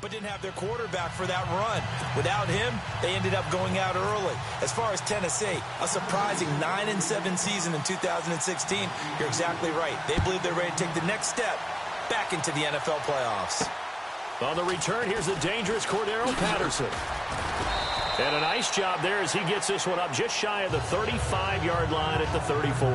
but didn't have their quarterback for that run. Without him, they ended up going out early. As far as Tennessee, a surprising 9-7 season in 2016. You're exactly right. They believe they're ready to take the next step back into the NFL playoffs. On the return, here's the dangerous Cordero Patterson. And a nice job there as he gets this one up just shy of the 35-yard line at the 34.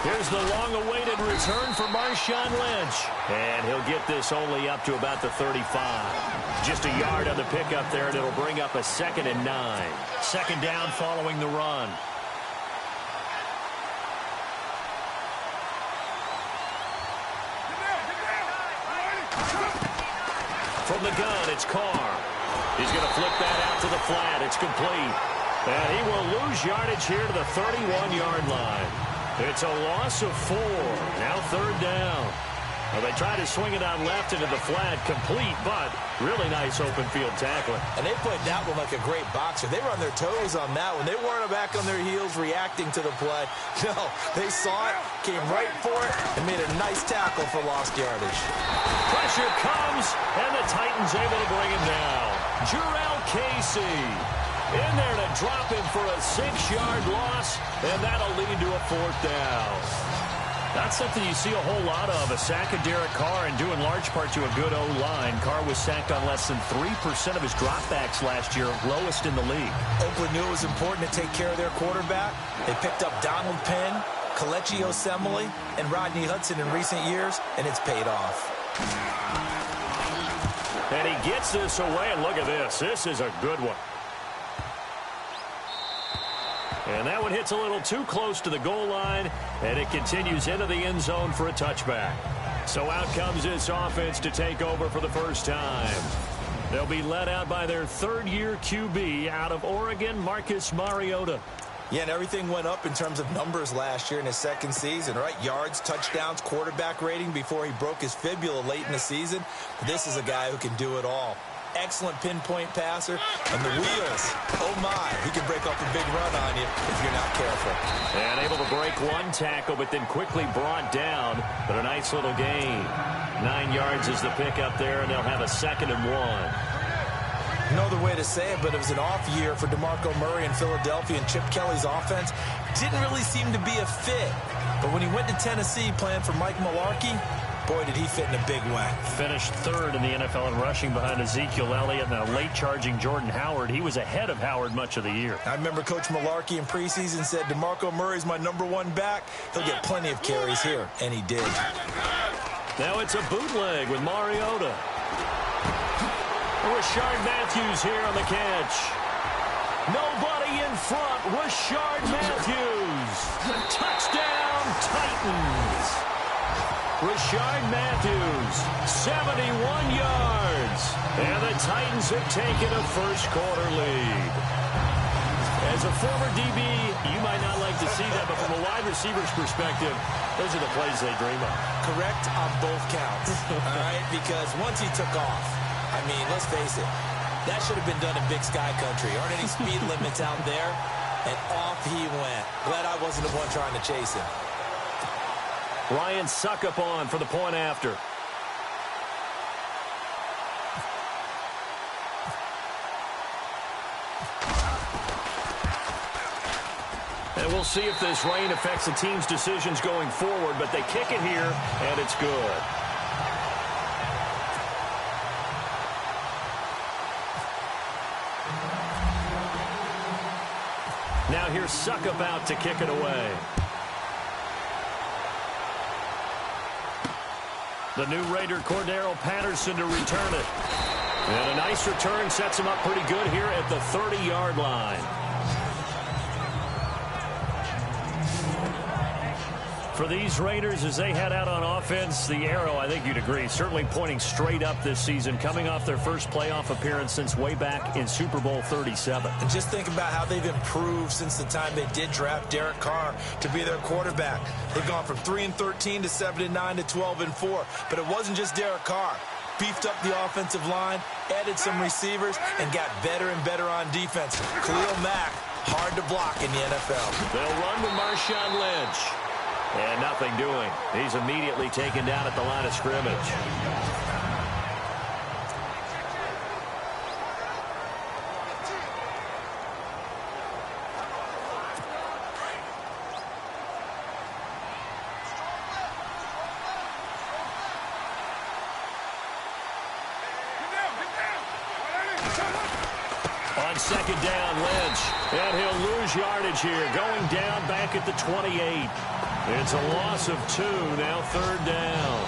Here's the long-awaited return for Marshawn Lynch. And he'll get this only up to about the 35. Just a yard on the pickup there, and it'll bring up a 2nd and 9. Second down following the run. From the gun, it's Carr. He's going to flip that out to the flat. It's complete. And he will lose yardage here to the 31-yard line. It's a loss of 4. Now 3rd down. Well, they try to swing it out left into the flat. Complete, but really nice open field tackling. And they played that one like a great boxer. They were on their toes on that one. They weren't back on their heels reacting to the play. No, they saw it, came right for it, and made a nice tackle for lost yardage. Pressure comes, and the Titans able to bring him down. Jurrell Casey in there to drop him for a 6-yard loss, and that'll lead to a 4th down. That's something you see a whole lot of, a sack of Derek Carr, and due in large part to a good O-line. Carr was sacked on less than 3% of his dropbacks last year, lowest in the league. Oakland knew it was important to take care of their quarterback. They picked up Donald Penn, Kelechi Osemele, and Rodney Hudson in recent years, and it's paid off. And he gets this away, and look at this. This is a good one. And that one hits a little too close to the goal line, and it continues into the end zone for a touchback. So out comes this offense to take over for the first time. They'll be led out by their 3rd-year QB out of Oregon, Marcus Mariota. Yeah, and everything went up in terms of numbers last year in his 2nd season, right? Yards, touchdowns, quarterback rating before he broke his fibula late in the season. This is a guy who can do it all. Excellent pinpoint passer, and the wheels, oh my, he can break up a big run on you if you're not careful. And able to break one tackle, but then quickly brought down, but a nice little gain. 9 yards is the pickup there, and they'll have a 2nd and 1. No other way to say it, but it was an off year for DeMarco Murray in Philadelphia, and Chip Kelly's offense didn't really seem to be a fit. But when he went to Tennessee playing for Mike Mularkey, boy, did he fit in a big way. Finished 3rd in the NFL in rushing behind Ezekiel Elliott and a late-charging Jordan Howard. He was ahead of Howard much of the year. I remember Coach Mularkey in preseason said, DeMarco Murray's my #1 back. He'll get plenty of carries here, and he did. Now it's a bootleg with Mariota. Rashard Matthews here on the catch. Nobody in front. Rashard Matthews. Touchdown, Titans. Rashard Matthews, 71 yards. And the Titans have taken a first-quarter lead. As a former DB, you might not like to see that, but from a wide receiver's perspective, those are the plays they dream of. Correct on both counts, all right? Because once he took off, I mean, let's face it, that should have been done in Big Sky Country. Aren't any speed limits out there? And off he went. Glad I wasn't the one trying to chase him. Ryan Suckup on for the point after. And we'll see if this rain affects the team's decisions going forward, but they kick it here, and it's good. Now here's Suckup out to kick it away. The new Raider, Cordero Patterson, to return it. And a nice return sets him up pretty good here at the 30-yard line. For these Raiders, as they head out on offense, the arrow, I think you'd agree, certainly pointing straight up this season, coming off their first playoff appearance since way back in Super Bowl 37. And just think about how they've improved since the time they did draft Derek Carr to be their quarterback. They've gone from 3-13 to 7-9 to 12-4. But it wasn't just Derek Carr. Beefed up the offensive line, added some receivers, and got better and better on defense. Khalil Mack, hard to block in the NFL. They'll run with Marshawn Lynch. And nothing doing. He's immediately taken down at the line of scrimmage. On second down, Lynch. And he'll lose yardage here. Going down back at the 28. It's a loss of 2, now third down.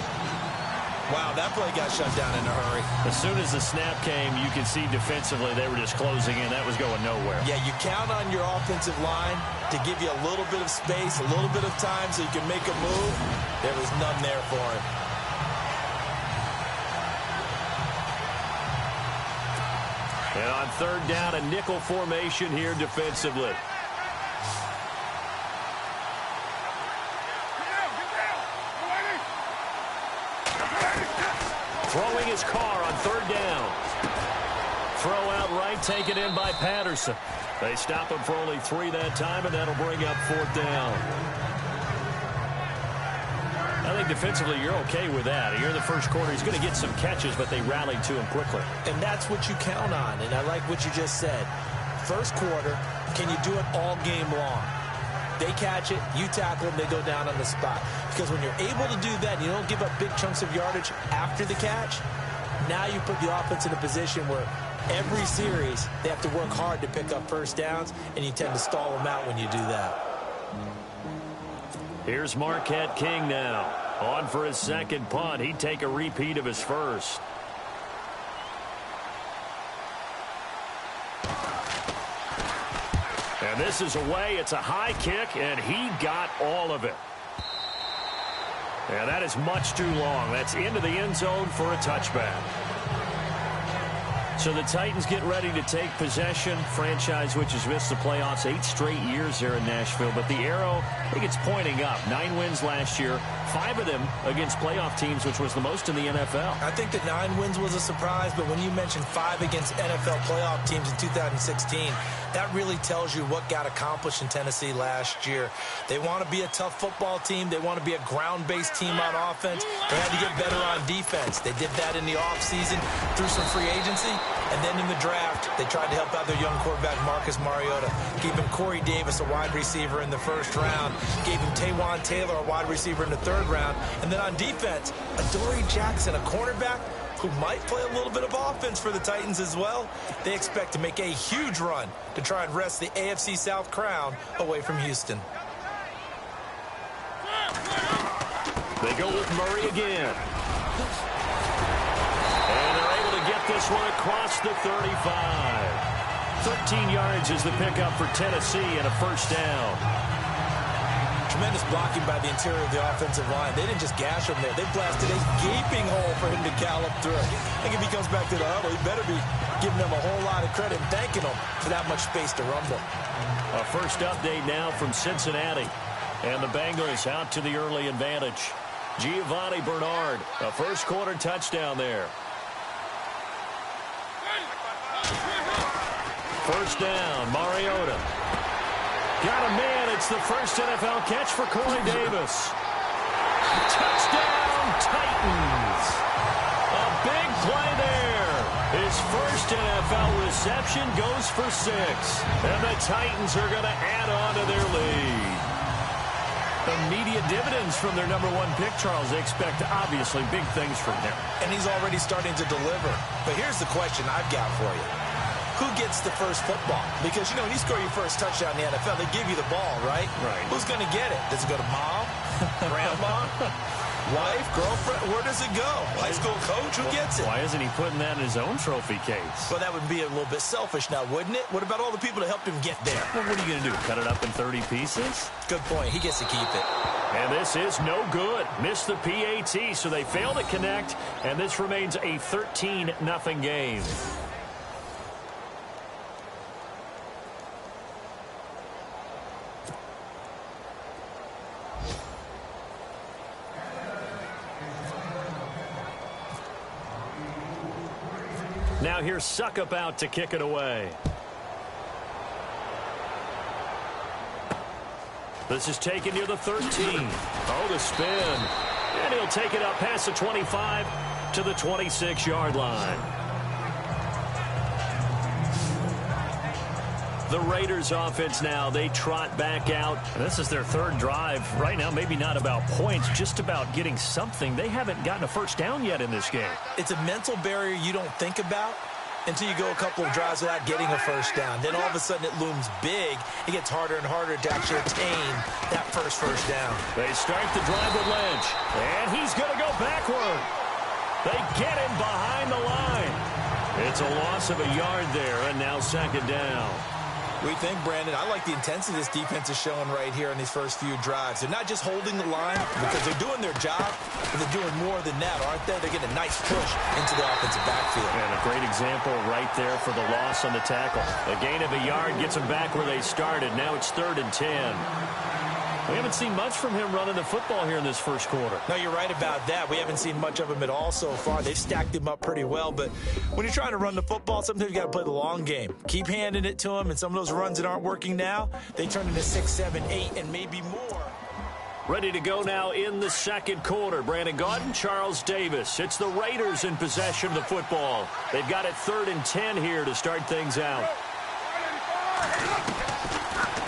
Wow, that play got shut down in a hurry. As soon as the snap came, you could see defensively they were just closing in. That was going nowhere. Yeah, you count on your offensive line to give you a little bit of space, a little bit of time so you can make a move. There was none there for him. And on third down, a nickel formation here defensively. Throwing his Carr on third down. Throw out right, taken in by Patterson. They stop him for only 3 that time, and that'll bring up fourth down. I think defensively you're okay with that. Here in the first quarter, he's going to get some catches, but they rallied to him quickly. And that's what you count on, and I like what you just said. First quarter, can you do it all game long? They catch it, you tackle them, they go down on the spot. Because when you're able to do that, you don't give up big chunks of yardage after the catch, now you put the offense in a position where every series they have to work hard to pick up first downs, and you tend to stall them out when you do that. Here's Marquette King now. On for his second punt. He'd take a repeat of his first. And this is away. It's a high kick, and he got all of it. And that is much too long. That's into the end zone for a touchback. So the Titans get ready to take possession. Franchise which has missed the playoffs 8 straight years there in Nashville. But the arrow, I think it's pointing up. 9 wins last year. 5 of them against playoff teams, which was the most in the NFL. I think that 9 wins was a surprise, but when you mentioned 5 against NFL playoff teams in 2016, that really tells you what got accomplished in Tennessee last year. They want to be a tough football team. They want to be a ground-based team on offense. They had to get better on defense. They did that in the offseason through some free agency. And then in the draft, they tried to help out their young quarterback, Marcus Mariota. Gave him Corey Davis, a wide receiver, in the first round. Gave him Taywan Taylor, a wide receiver, in the third round. And then on defense, Adoree Jackson, a cornerback who might play a little bit of offense for the Titans as well. They expect to make a huge run to try and wrest the AFC South crown away from Houston. They go with Murray again. And they're able to get this one across the 35. 13 yards is the pickup for Tennessee and a first down. Tremendous blocking by the interior of the offensive line. They didn't just gash him there. They blasted a gaping hole for him to gallop through. I think if he comes back to the huddle, he better be giving them a whole lot of credit and thanking them for that much space to rumble. A first update now from Cincinnati. And the Bengals out to the early advantage. Giovanni Bernard, a first quarter touchdown there. First down, Mariota. Got a man. It's the first NFL catch for Corey Davis. Touchdown, Titans. A big play there. His first NFL reception goes for 6. And the Titans are going to add on to their lead. Immediate dividends from their number 1 pick, Charles. They expect, obviously, big things from him. And he's already starting to deliver. But here's the question I've got for you. Who gets the first football? Because, you know, when you score your first touchdown in the NFL, they give you the ball, right? Right. Who's going to get it? Does it go to mom? Grandma? Wife, girlfriend, where does it go? High school coach, who gets it? Why isn't he putting that in his own trophy case? Well, that would be a little bit selfish now, wouldn't it? What about all the people that helped him get there? Well, what are you going to do, cut it up in 30 pieces? Good point. He gets to keep it. And this is no good. Missed the PAT, so they fail to connect, and this remains a 13-0 game. Now here's Suckup out to kick it away. This is taken near the 13. Oh, the spin. And he'll take it up past the 25 to the 26-yard line. The Raiders offense now, they trot back out. And this is their third drive. Right now, maybe not about points, just about getting something. They haven't gotten a first down yet in this game. It's a mental barrier you don't think about until you go a couple of drives without getting a first down. Then all of a sudden it looms big. It gets harder and harder to actually attain that first down. They start the drive with Lynch. And he's going to go backward. They get him behind the line. It's a loss of a yard there, and now second down. We think, Brandon, I like the intensity this defense is showing right here in these first few drives. They're not just holding the line because they're doing their job, but they're doing more than that, aren't they? They're getting a nice push into the offensive backfield. And a great example right there for the loss on the tackle. A gain of a yard gets them back where they started. Now it's 3rd and 10. We haven't seen much from him running the football here in this first quarter. No, you're right about that. We haven't seen much of him at all so far. They've stacked him up pretty well, but when you're trying to run the football, sometimes you got to play the long game. Keep handing it to him, and some of those runs that aren't working now, they turn into 6, 7, 8, and maybe more. Ready to go now in the second quarter. Brandon Gaudin, Charles Davis. It's the Raiders in possession of the football. They've got it 3rd and 10 here to start things out.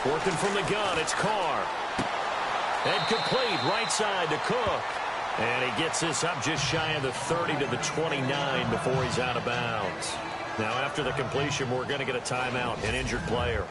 Working from the gun, it's Carr. And complete right side to Cook. And he gets this up just shy of the 30 to the 29 before he's out of bounds. Now after the completion, we're going to get a timeout, an injured player.